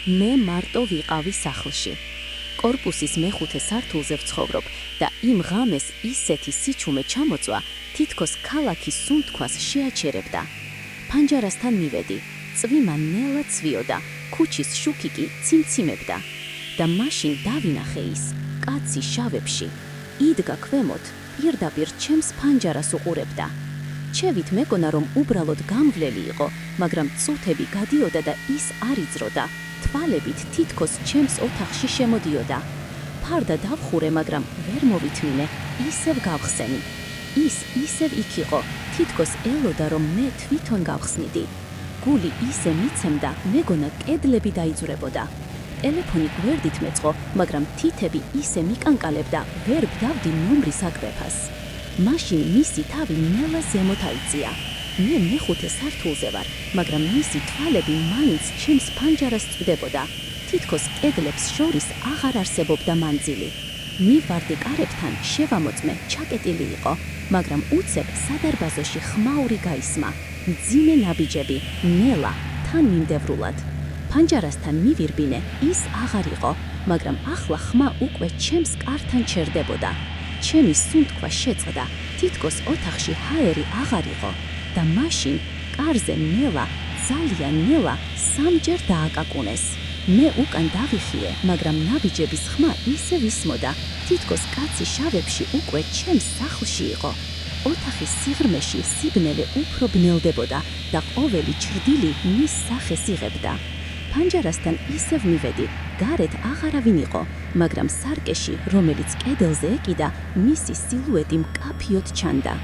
მე მარტო ვიყავი სახლში. კორპუსის მეხუთე სართულზე ვცხოვრობ და იმ ღამეს ისეთი სიჩუმე ჩამოწვა, თითქოს ქალაქის სუნთქვას შეაჩერებდა. ფანჯარასთან მივედი, წვიმა ნელა ცვიოდა, ქუჩის შუქი კი ციმციმებდა. და მაშინ დავინახე ის, კაცი შავებში. იდგა ქვემოთ, პირდაპირ ჩემს ფანჯარას უყურებდა. ჩევით მეგონა, რომ უბრალოდ გამვლელი იყო, მაგრამ წუთები გადიოდა და ის არ იძროდა. თვალებით თითქოს ჩემს ოთახში შემოდიოდა. ფარდა დავხურე, მაგრამ ვერ მოვითმინე, ისევ გავხსენი. ის ისევ იქ იყო, თითქოს ელოდა, რომ მე თვითონ გავხსნიდი. გული ისე მიცემდა, მეგონა კედლები დაიძვრებოდა. ტელეფონი გვერდით მეწყო, მაგრამ თითები ისე მიკანკალებდა, ვერ ვდავდი ნომრის აგრეფას. მაშინ მისი თავი ნელა ზემოთ აიწია. მე მეხუთე სართულზე ვარ, მაგრამ მისი თვალები მაინც ჩემს ფანჯარას წვდებოდა. თითქოს კედლებს შორის აღარ არსებობდა მანძილი. მივარდი კარებთან, შევამოწმე, ჩაკეტილი იყო, მაგრამ უცებ სადარბაზოში ხმაური გაისმა. მძიმე ნაბიჯები, ნელა, თან მიმდევრულად. ფანჯარასთან მივირბინე, ის აღარ იყო, მაგრამ ახლა ხმა უკვე ჩემს კართან ჩერდებოდა. ჩემი სუნთქვა შეწყდა, თითქოს ოთახში ჰაერი აღარ იყო. და მაშინ კარზე ნელა, ძალიან ნელა, სამჯერ დააკაკუნეს. მე უკან დავიხიე, მაგრამ ნაბიჯების ხმა ისევ ისმოდა, თითქოს კაცი შავებში უკვე ჩემს სახლში იყო. ოთახის სიღრმეში სიბნელე უფრო ბნელდებოდა და ყოველი ჩრდილი მის სახეს იღებდა. ფანჯარასთან ისევ მივედი, გარეთ აღარავინ იყო, მაგრამ სარკეში, რომელიც კედელზე ეკიდა, მისი სილუეტი მკაფიოდ ჩანდა.